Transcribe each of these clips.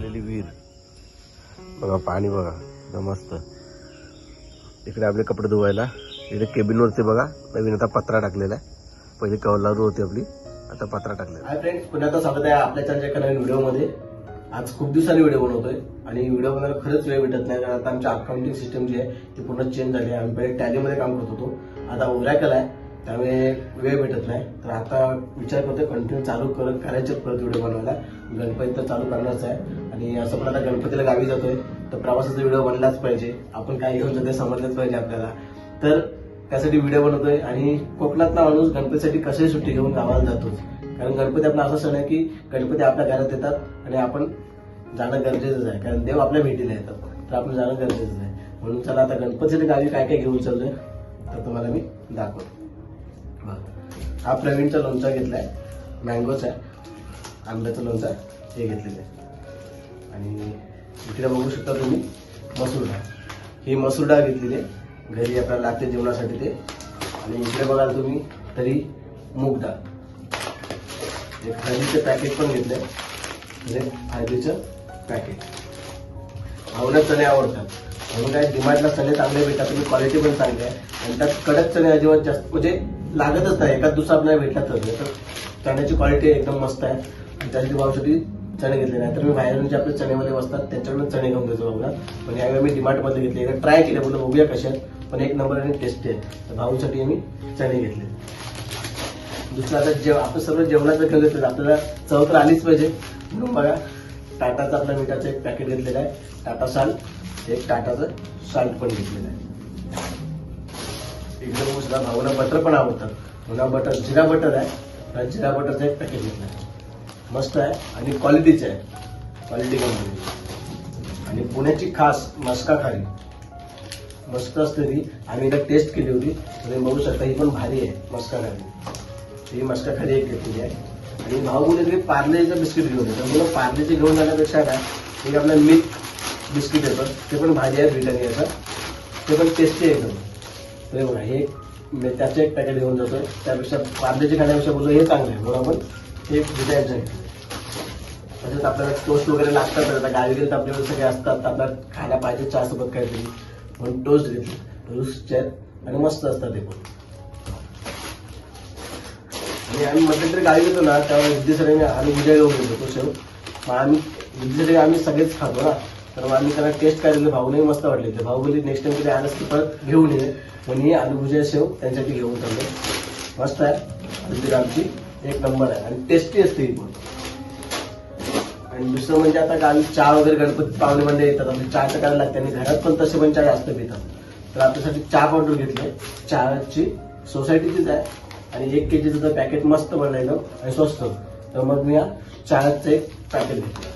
साचलेली विहीर बघा, पाणी बघा एकदम मस्त. इकडे आपले कपडे धुवायला, इकडे केबिनवरती बघा नवीन आता पत्रा टाकलेला आहे. पहिले कौलारू होती आपली, आता पत्रा टाकलेला. हाय फ्रेंड्स, पुन्हा स्वागत आहे आपल्या चॅनलच्या एका नवीन व्हिडिओमध्ये. आज खूप दिवसांनी व्हिडिओ बनवतोय आणि व्हिडिओ बनवायला खरंच वेळ भेटत नाही, कारण आता आमची अकाउंटिंग सिस्टम जी आहे ती पूर्ण चेंज झाली आहे. आम्ही पहिले टॅलीमध्ये काम करत होतो, आता ओरॅकल आहे, त्यामुळे वेळ भेटत नाही. तर आता विचार करतोय कंटिन्यू चालू करायचे परत व्हिडिओ बनवायला. गणपती तर चालू करणारच आहे आणि असं पण आता गणपतीला गावी जातोय, तर प्रवासाचा व्हिडिओ बनलाच पाहिजे. आपण काय घेऊन जातोय समजलंच पाहिजे आपल्याला. तर त्यासाठी व्हिडिओ बनवतोय. आणि कोकणातला माणूस गणपतीसाठी कसे सुट्टी घेऊन गावाला जातोच, कारण गणपती आपला असा सण आहे की गणपती आपल्या घरात येतात आणि आपण जाणं गरजेचंच आहे, कारण देव आपल्या भेटीला येतात, तर आपण जाणं गरजेचंच आहे. म्हणून चला आता गणपतीच्या गावी काय काय घेऊन चाललोय तर तुम्हाला मी दाखवतो. हा प्रवीणचा लोणचा घेतलाय, मँगोचा आहे, आंब्याचा लोणचा हे घेतलेलं आहे. आणि इकडे बघू शकता तुम्ही मसूर डाळ, ही मसूर डाळ घेतलेली आहे, घरी आपल्याला लागते जेवणासाठी ते. आणि इकडे बघाल तुम्ही तरी मूग डाळ, एक हळदीचं पॅकेट पण घेतलंय, म्हणजे हळदीचं पॅकेट. भावना चणे आवडतात म्हणून काय डिमार्टला चणे चांगले भेटतात, तुम्ही क्वालिटी पण चांगली आहे. आणि त्यात कडक चणे अजिबात जास्त म्हणजे लागतच नाही, एखाद दुसरा आपल्याला भेटला तर चण्याची क्वालिटी एकदम मस्त आहे. आणि त्यासाठी भावासाठी चणे घेतले नाही, तर मी बाहेरून जे आपले चणेमध्ये बसतात त्यांच्याकडून चणे घेऊन देतो भाऊला. पण यावेळी मी डिमार्टमध्ये घेतले, एकदा ट्राय केले, बोलतो बघूया कशात, पण एक नंबर आणि टेस्टी आहे. तर भाऊसाठी मी चणे घेतले. दुसरं आता आपण सर्व जेवणाचं घेऊन घेतलं, आपल्याला चव तर आलीच पाहिजे म्हणून बघा टाटाचं आपल्या मिठाचं एक पॅकेट घेतलेलं आहे, टाटा साल्ट, एक टाटाचं साल्ट पण घेतलेलं आहे. एकदम मस्त. भाऊला बटर पण आवडतात म्हणून बटर, जिरा बटर आहे, जिरा बटरचं एक पॅकेट घेतलं आहे, मस्त आहे आणि क्वालिटीचं आहे, क्वालिटी कंपनी. आणि पुण्याची खास मस्का खारी मस्त असते ती, आम्ही एकदा टेस्ट केली होती, तुम्ही बघू शकता, ही पण भारी आहे मस्का खारी. ही मस्का खारी एक घेतलेली आहे. आणि भाऊ बोलले तरी पार्लेचं बिस्किट घेऊन येतं, मला पार्लेचे घेऊन जाण्यापेक्षा काय एक आपलं मिल्क बिस्किट येतं, ते पण भाजी आहे ब्रिटानियाचं, ते पण टेस्टी आहे एकदम. तर बघा हे त्याचं एक पॅकेट घेऊन जातोय, त्यापेक्षा पार्लेचे खाण्यापेक्षा बोलतो हे चांगलं आहे म्हणून आपण एक ब्रिटानियाचं आहे. तसेच आपल्याला टोस्ट वगैरे लागतात, आता गावी गेले तर आपल्याकडे सगळे असतात, तर आपल्याला खायला पाहिजे चहासोबत काहीतरी, म्हणून टोस्ट घेतले, टोस्ट आहेत आणि मस्त असतात ते पण. आणि आम्ही मध्यंतरी गावी गेलो ना, तेव्हा इडलीसाठी आम्ही भुजिया घेऊन गेलो तो शेव. मग आम्ही इडलीसाठी आम्ही सगळेच खातो ना, तर मग आम्ही त्यांना टेस्ट काय दिलं, भाऊने मस्त वाटले. ते भाऊ बोलले नेक्स्ट टाइम कधी आलं की परत घेऊन ये, पण ही आलू भुजिया शेव त्यांच्यासाठी घेऊन चाललो. मस्त आहे, आणि आमची एक नंबर आहे आणि टेस्टी असते ही पण. आणि दुसरं म्हणजे आता गावी चहा वगैरे गणपती पाहुणे म्हणजे येतात, आपल्या चहाचं करायला लागते आणि घरात पण तसे पण चहा जास्त पितात, तर आपल्यासाठी चहा पावडर घेतले, चहाची सोसायटीचीच आहे आणि 1 kgचं पॅकेट मस्त बनलेलं आणि स्वस्त, तर मग मी या चहाचं एक पॅकेट घेतलं.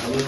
आणि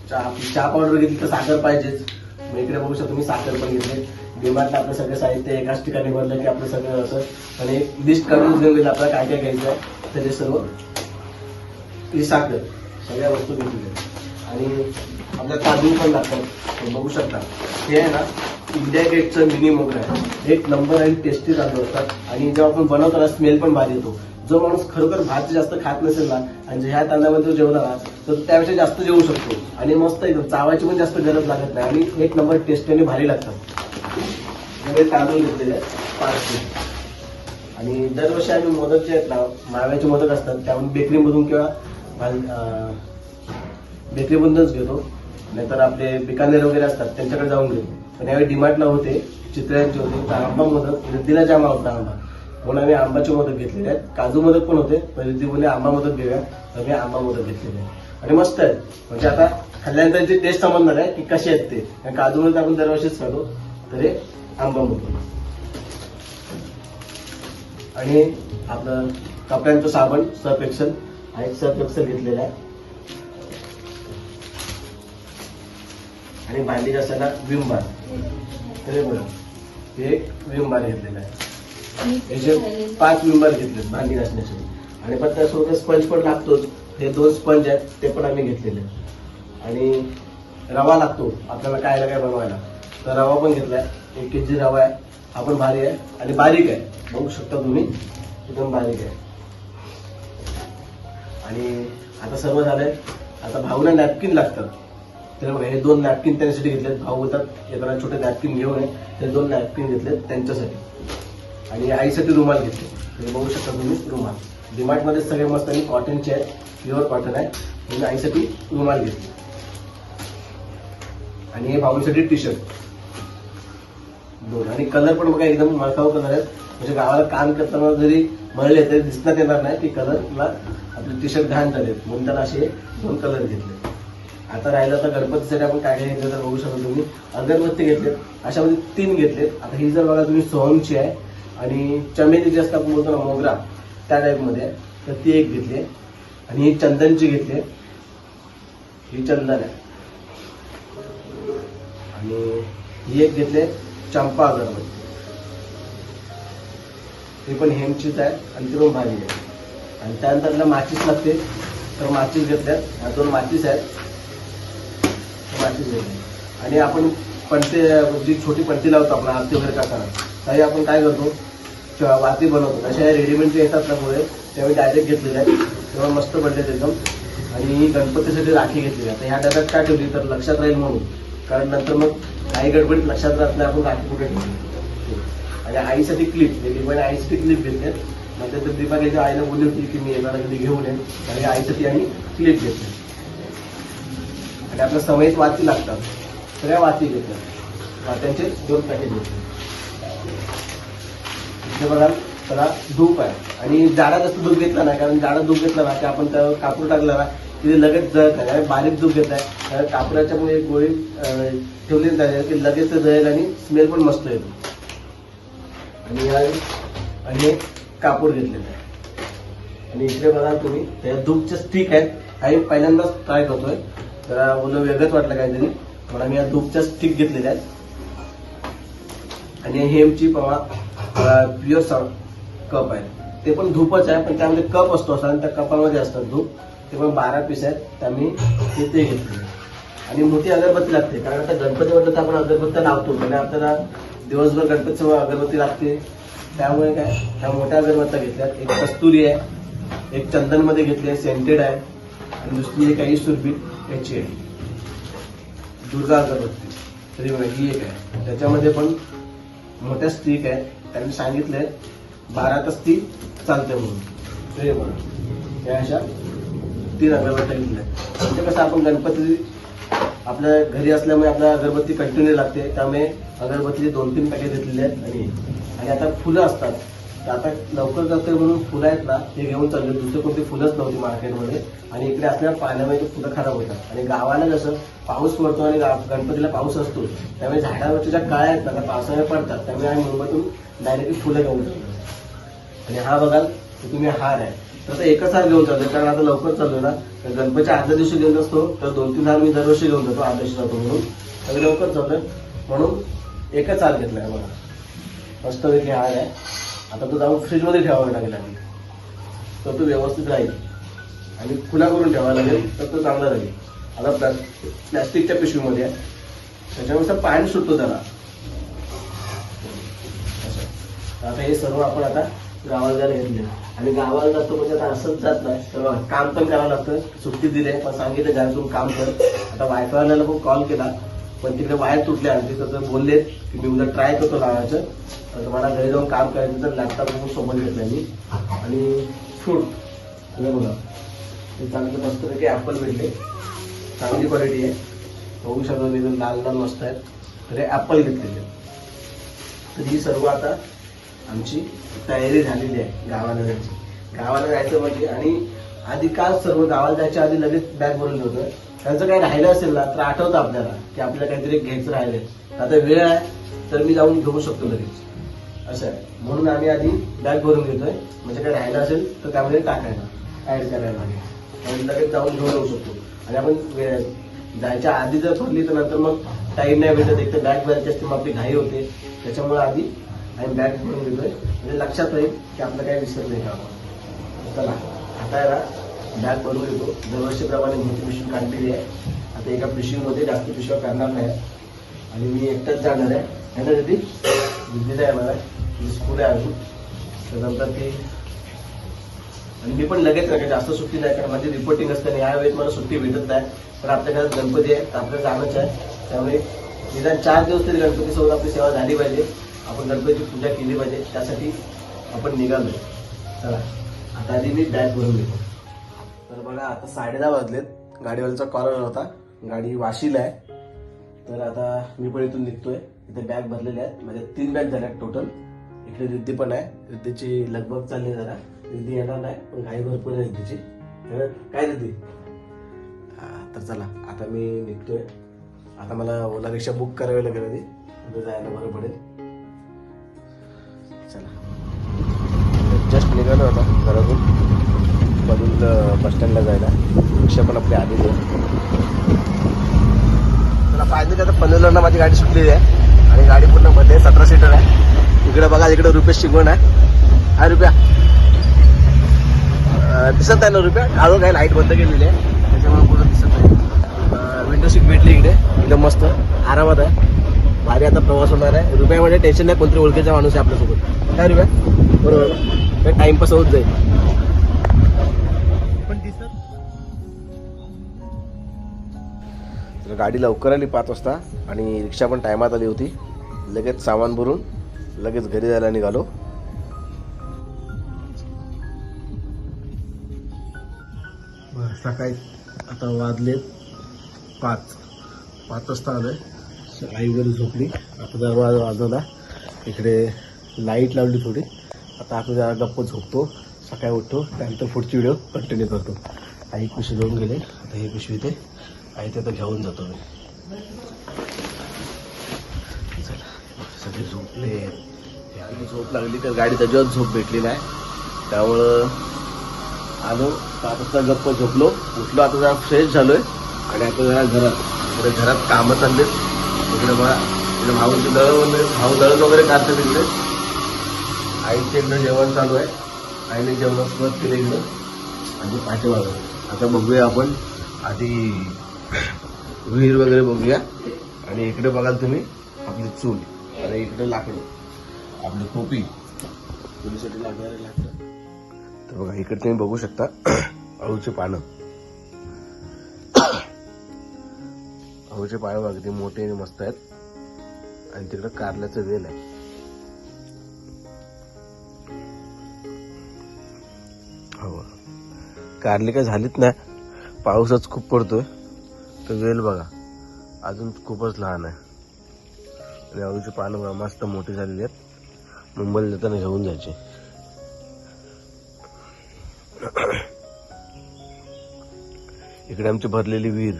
चहा पावडर घेतली तर साखर पाहिजेच, मग इकडे बघू शकतो मी साखर पण घेतली. डिमार्टला आपलं सगळं साहित्य एकाच ठिकाणी भरलं की आपलं सगळं असं, आणि एक लिस्ट काढून घेऊन गेलं आपल्याला काय काय घ्यायचं आहे, त्याचे सर्व ही साखर सगळ्या वस्तू घेतलेल्या. आणि आपल्या तांदूळ पण लागतात, बघू शकता हे आहे ना इंडिया गेटचं मिनी मोगरा आहे, एक नंबर आणि टेस्टी तांदूळ असतात. आणि जेव्हा आपण बनवताना स्मेल पण भारी येतो. जो माणूस खरोखर भात जास्त खात नसेल ना आणि ह्या तांदळामध्ये जेवला ना तर त्यापेक्षा जास्त जेवू शकतो आणि मस्त एकदम चावायची पण जास्त गरज लागत नाही आणि एक नंबर टेस्टी आणि भारी लागतात. तांदूळ घेतलेले आहेत 5 किलो. आणि दरवर्षी आम्ही मोदक जे आहेत ना, माव्याचे मोदक असतात, त्यामुळे बेकरीमधून किंवा बेकरीमधूनच घेतो, नाहीतर आपले बिकानेर वगैरे असतात त्यांच्याकडे जाऊन घेतो. पण यावेळी डिमार्टला होते, चितळ्यांचे होते, तर आंबा मोदक रिद्धीला जाम आवडता आंबा, म्हणून आम्ही आंबाचे मोदक घेतलेले आहेत. काजू मोदक पण होते, पण रिद्धी बोलले आंबा मोदक घेऊया, तर मी आंबा मोदक घेतलेले आहे आणि मस्त आहेत. म्हणजे आता खाल्ल्यानंतर जी टेस्ट समजणार आहे की कसे आहेत ते. काजू मोदक आपण दरवर्षीच खातो, तर हे आंबा मोदक. आणि आपलं कपड्यांचं साबण सर्फ एक्सेल, हा एक सर्फ एक्सेल घेतलेला आहे. आणि भांडी घासायला विम बार, तर बघा हे एक विम बार घेतलेला आहे. याचे 5 विम बार घेतले भांडी घासण्यासाठी. आणि पण त्यासोबत स्पंज पण लागतोच, हे 2 स्पंज आहेत ते पण आम्ही घेतलेले. आणि रवा लागतो आपल्याला काय बनवायला, तर रवा पण घेतलाय, 1 kg रवा आहे, हा पण भारी आहे आणि बारीक आहे, बघू शकता तुम्ही एकदम बारीक आहे. आणि आता सर्व झालंय. आता भाऊला नॅपकिन लागतात. तर बघा हे 2 नॅपकिन त्यांच्यासाठी घेतलेत. भाऊ बोलतात येताना छोटे नॅपकिन घेऊन ये. ते 2 नॅपकिन घेतलेत त्यांच्यासाठी. आणि आईसाठी रुमाल घेतले. हे बघू शकता तुम्ही रुमाल. डीमार्टमध्ये सगळे मस्त आणि कॉटनचे आहेत, प्युअर कॉटन आहे. म्हणून आईसाठी रुमाल घेतले. आणि हे भाऊसाठी टी शर्ट 2. आणि कलर पण बघा एकदम मळकाऊ कलर आहेत. म्हणजे गावाला काम करताना जरी मळले तरी दिसण्यात येणार नाही की कलरला आपले टी शर्ट घाण झालेत. म्हणून त्याला असे 2 कलर घेतले. आता राहिलं तर गणपतीसाठी आपण काय काय घेतलं तर बघू शकता तुम्ही. अगरबत्ती घेतलेत, अशामध्ये 3 घेतलेत. आता ही जर बघा तुम्ही सोहमची आहे आणि चमेली जी असतात आपण बोलतो ना मोगरा त्या टाईपमध्ये आहे, तर ती एक घेतली. आणि ही चंदनची घेतली, ही चंदन आहे. आणि ही एक घेतली चंपा अगरबत्ती, ही पण हेमचीच आहे आणि ती पण भारी आहे. आणि त्यानंतर माचीस लागते, तर माचीस घेतल्यात. ह्या 2 माचीस आहेत, माचीस घेतली. आणि आपण पणते जी छोटी पणती लावतो आपण आरती वगैरे करताना, त्याही आपण काय करतो वाती बनवतो. अशा रेडीमेड जे येतात ना पुढे त्यावेळी डायरेक्ट घेतलेले आहेत, तेव्हा मस्त पडलेत एकदम. आणि गणपतीसाठी राखी घेतली. आता ह्या डब्यात काय ठेवली तर लक्षात राहील म्हणून, कारण नंतर मग काही गडबडीत लक्षात राहत नाही आपण राखी कुठे ठेवली. आणि आईसाठी क्लिप घेतली, आईसाठी क्लिप घेतली. नंतर तर दीपा त्याच्या आईला बोलली होती की मी येताना कधी घेऊन येईल, आणि आईसाठी आणि क्लिप घेतली. आणि आपल्या समयीत वाती लागतात, सगळ्या वाती घेतल्या. वात्यांचे 2 पॅकेट घेतले. इथे बघा त्याला धूप आहे. आणि जाडा जास्त धूप घेतला नाही, कारण जाडा धूप घेतला ना की आपण त्यावर कापूर टाकला ना की ते लगेच जळत नाही. आणि बारीक धूप घेतलाय, कारण कापराच्यामुळे एक गोळी ठेवली जाते की लगेच ते जळेल आणि स्मेल पण मस्त येतो. आणि एक कापूर घेतलेलं आहे. आणि इकडे बघा तुम्ही त्या धूपचे स्टिक आहेत. काही पहिल्यांदाच ट्राय करतोय, जरा बोलणं वेगळंच वाटलं काहीतरी, म्हणून आम्ही या धूपच्या स्टिक घेतलेल्या आहेत. आणि हेमची प्युअर कप आहे, ते पण धूपच आहे, पण त्यामध्ये कप असतो असा आणि त्या कपामध्ये असतात धूप. ते पण 12 पीस आहेत, त्यामुळे ते घेतले. आणि मोठी अगरबत्ती लागते, कारण आता गणपती म्हटलं तर आपण अगरबत्त्या लावतो, म्हणजे आपल्याला दिवसभर गणपतीसमोर अगरबत्ती लागते. त्यामुळे काय त्या मोठ्या अगरबत्त्या घेतल्यात. एक कस्तुरी आहे, एक चंदनमध्ये घेतली आहे, सेंटेड आहे. आणि दुसरी एक आई सुरभी याची आहे, दुर्गा अगरबत्ती. तरी बघा ही एक आहे, त्याच्यामध्ये पण मोठ्या स्टिक आहेत. त्यांनी सांगितलंय 12 तास ती चालते म्हणून. ते बघा त्या अशा 3 अगरबत्त्या घेतल्या. म्हणजे कसं आपण गणपती आपल्या घरी असल्यामुळे आपल्याला अगरबत्ती कंटिन्यू लागते, त्यामुळे अगरबत्तीचे 2-3 पॅकेट घेतलेले आहेत. आणि आता फुलं असतात, तर आता लवकर जाते म्हणून फुलं आहेत ना ते घेऊन चालले. दुसरे कोणती फुलंच नव्हती मार्केटमध्ये. आणि इकडे असल्यावर पाण्यामध्ये फुलं खराब होतात. आणि गावाला जसं पाऊस पडतो आणि गणपतीला पाऊस असतो, त्यामुळे झाडावरच्या ज्या काळ्या आहेत ना त्या पावसाळ्यात पडतात, त्यामुळे आम्ही मुंबईतून डायरेक्टली फुलं घेऊन जातो. आणि हा बघाल तर तुम्ही हार आहे, तर आता एकच हार घेऊन चालतो, कारण आता लवकर चाललो ना. तर गणपतीच्या आदल्या दिवशी घेऊन असतो, तर 2-3 हार मी दरवर्षी घेऊन जातो, आदल्या दिवशी जातो म्हणून. तर लवकर चाललोय म्हणून एकच हार घेतलाय बघा. मस्तपैकी हार आहे. आता तो जाऊन फ्रीजमध्ये ठेवावा लागेल आणि तर तो व्यवस्थित राहील. आणि खुला करून ठेवावा लागेल, तर तो चांगला राहील. आता प्लॅस्टिकच्या पिशवीमध्ये आहे, त्याच्यानुसार पाणी सुटतो त्याला. आता हे सर्व आपण आता गावाला जायला घेतले. आणि गावाला जातो म्हणजे आता असंच जात नाही, तर काम पण करावं लागतं. सुट्टी दिली आहे, पण सांगितलं घरी तू काम कर. आता वायफायला पण कॉल केला, पण तिकडे वायर तुटले आणि तर बोललेत की मी उद्या ट्राय करतो लावायचं. तर मला घरी जाऊन काम करायचं, तर लॅपटॉप पण सोबत घेतलाय मी. आणि फ्रूट बघा ते चांगलं मस्तपैकी ॲपल भेटले, चांगली क्वालिटी आहे. बघू शकतो एकदम लाल लाल मस्त आहेत. तर हे ॲपल घेतलेले. तर ही सर्व आता आमची तयारी झालेली आहे गावाला जायची. गावाला जायचं म्हणजे, आणि आधी काल सर्व गावाला जायच्या आधी लगेच बॅग भरून ठेवतोय. त्यांचं काही राहिलं असेल ना तर आठवतं आपल्याला की आपल्याला काहीतरी घ्यायचं राहिलंय. आता वेळ आहे तर मी जाऊन घेऊ शकतो लगेच, असं आहे. म्हणून आम्ही आधी बॅग भरून घेतोय, म्हणजे काही राहिलं असेल तर त्यामध्ये टाकायला ऍड करायला आणि लगेच जाऊन घेऊन येऊ शकतो. आणि आपण जायच्या आधी जर भरली तर नंतर मग टाईम नाही भेटत. एक तर बॅग भरायची असते, मग आपली घाई होते. त्याच्यामुळे आधी आम्ही बॅग भरून घेतोय, म्हणजे लक्षात राहील की आपलं काही विसरत नाही का. चला आता याला बॅग भरून घेतो. दरवर्षीप्रमाणे मोठी पिशवी काढलेली आहे. आता एका पिशवीमध्ये जास्त पिशव्या करणार नाही. आणि मी एकटाच जाणार आहे ना दिदी, दिदीला येणार आहे, स्कूल आहे अजून. त्यानंतर ती आणि मी पण लगेच नाही, जास्त सुट्टी नाही, कारण माझी रिपोर्टिंग असते आणि यावेळेस मला सुट्टी भेटत नाही. पण आपल्या घरात गणपती आहे, तर आपल्याला जाणंच आहे. त्यामुळे निदान 4 दिवस तरी गणपतीसोबत आपली सेवा झाली पाहिजे, आपण गणपतीची पूजा केली पाहिजे, त्यासाठी आपण निघालोय. चला आता आधी मी बॅग भरून घेतो. तर बघा आता 10:30 वाजलेत. गाडीवाल्याचा कॉल आला होता, गाडी वाशीला आहे. तर आता मी पण इथून निघतोय. इथे बॅग भरलेले आहेत, माझ्या 3 बॅग झाल्या टोटल. इकडे रिद्धी पण आहे, रिद्धीची लगबग चालली जरा. रिद्धी येणार नाही, पण घाई भरपूर आहे रिद्धीची. तर काय रिद्धी, तर चला आता मी निघतोय. आता मला ओला रिक्षा बुक करावी लागेल आधी, तिथे जायला बरं पडेल. चला जस्ट निघालो आता घरातून बदूल बस स्टँडला जायला. रिक्षा पण आपली आलीच आहे. त्याला पाहिजे आता पनवेलवरनं माझी गाडी सुटलेली आहे आणि गाडी पूर्ण मध्ये 17 सीटर आहे. इकडे बघा, इकडे रुपेश शिकवण आहे. हा रुपया दिसत आहे ना, रुपया काळो काय लाईट बंद केलेली आहे, त्याच्यामुळे पूर्ण दिसत आहे. विंडो सीट भेटली इकडे, एकदम मस्त आरामात आहे. भारी आता प्रवास होणार आहे. रुपयामध्ये टेन्शन नाही, कोणतरी ओळखीचा माणूस आहे आपल्यासोबत. काय रुपया, बरोबर, टाइमपास होत जाईल. पण दिसत गाडी लवकर आली 5 वाजता आणि रिक्षा पण टायमात आली होती. लगेच सामान भरून लगेच घरी जायला निघालो. सकाळी आता वाजलेत 5 वाजता आलोय. सकाळी वगैरे झोपली. आता दरवाजा वाजवला, इकडे लाईट लावली थोडी. आता आपण जरा गप्प झोपतो, सकाळी उठतो, त्यानंतर पुढची व्हिडिओ कंटिन्यू करतो. आई पिशवी घेऊन गेले, आता हे पिशवी इथे आई ते आता घेऊन जातो मी. चला सगळे झोपले. झोप लागली तर गाडीत अजिबात झोप भेटली नाही, त्यामुळं आलो 5 वाजता गप्प झोपलो. उठलो, आता जरा फ्रेश झालोय आणि आता जरा घरात कामं चाललेत. इकडे बघा, इकडे भाऊंचे भाऊ दळण वगैरे काढतात. इकडे आईच्या इकडे जेवण चालू आहे. आईने जेवण सुरुवात केली इकडं आणि पाठी वाजवलं. आता बघूया आपण आधी विहीर वगैरे बघूया. आणि इकडे बघाल तुम्ही आपली चूल आणि इकडे लाकडं, आपली खोपी, चुलीसाठी लागणारे लाकडं. तर बघा इकडे तुम्ही बघू शकता अळूचे पानं. अळूचे पानं बघा किती मोठे आणि मस्त आहेत. आणि तिकडे कारल्याचं वेल आहे. हो, कारली काय झालीच नाही, पाऊसच खूप पडतोय. तर वेल बघा अजून खूपच लहान आहे. आणि अळूची पानं बघा मस्त मोठी झालेली आहेत. मुंबईला जाताना घेऊन जायचे. इकडे आमची भरलेली विहीर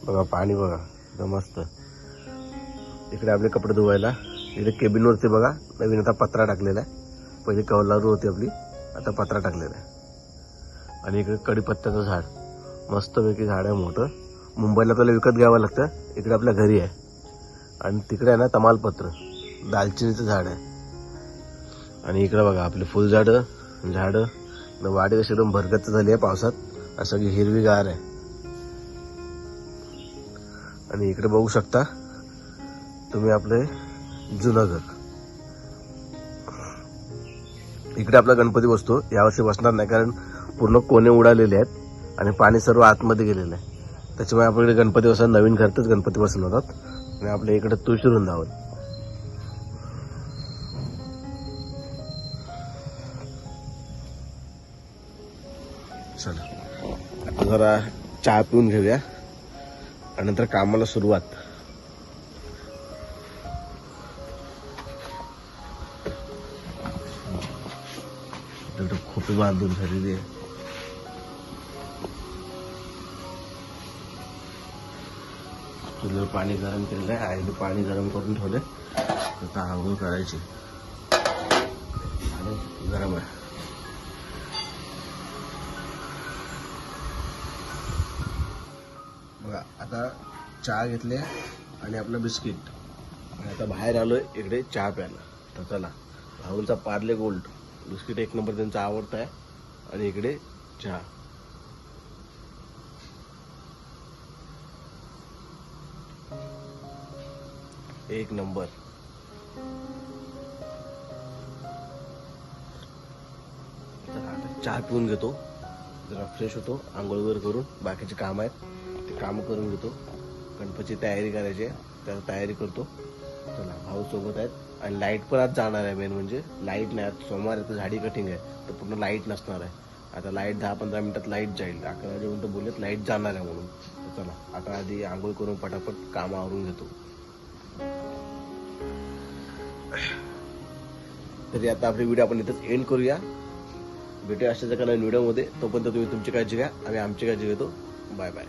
बघा, पाणी बघा एकदम मस्त. इकडे आपले कपडे धुवायला. इकडे केबिनवरती बघा नवीन आता पत्रा टाकलेला आहे. पहिले कौलारू होती आपली, आता पत्रा टाकलेला आहे. आणि इकडे कडीपत्त्याचं झाड, मस्तपैकी झाड आहे मोठं. मुंबईला त्याला विकत घ्यावं लागतं, इकडे आपल्या घरी आहे. आणि तिकडे आहे ना तमालपत्र, दालचिनीचं झाड आहे. आणि इकडे बघा आपली फुलझाडं, वाडी कशी एकदम भरगच्च झाली आहे पावसात, आणि सगळी हिरवीगार आहे. आणि इकडे बघू शकता तुम्ही आपले जुनं घर. इकडे आपला गणपती बसतो. यावर्षी बसणार नाही, कारण पूर्ण कोणे उडालेले आहेत आणि पाणी सर्व आतमध्ये गेलेलं आहे. त्याच्यामुळे आपल्याकडे गणपती बसणार, नवीन घरातच गणपती बसवतात. आणि आपल्या इकडे तुळशी वृंदावन. चला आता जरा चहा पिऊन घेऊया आणि नंतर कामाला सुरुवात. खोपी बांधून झालेली आहे. चुलीवर पाणी गरम केलेलं आहे. आईने पाणी गरम करून ठेवले. आता आंघोळ करायची. पाणी गरम आहे. बघा आता चहा घेतले आणि आपलं बिस्किट. आणि आता बाहेर आलोय इकडे चहा प्यायला. तर चला, भाऊंचा पार्ले गोल्ड बिस्किट 1 नंबर त्यांचा आवडता आहे. आणि इकडे चहा. एक नंबर. आता चहा पिऊन घेतो, जरा फ्रेश होतो, आंघोळ वगैरे करून बाकीचे काम आहेत ते काम करून घेतो. गणपतीची तयारी करायची आहे, त्याला तयारी करतो. चला, भाऊ सोबत आहेत आणि लाईट पण आज जाणार आहे. मेन म्हणजे लाईट नाही, आज सोमवार आहे तर झाडी कटिंग आहे तर पूर्ण लाईट नसणार आहे. आता लाईट 10-15 मिनिटात लाईट जाईल. 11 वाजेपर्यंत बोललेत लाईट जाणार आहे म्हणून. तर चला आता आधी आंघोळ करून पटापट काम आवरून घेतो. तरी आता आपली व्हिडिओ आपण इथंच एंड करूया. भेटूया अशाच एका नवीन व्हिडिओमध्ये. तोपर्यंत तुम्ही तुमची काळजी घ्या, आम्ही आमची काळजी घेतो. Bye bye.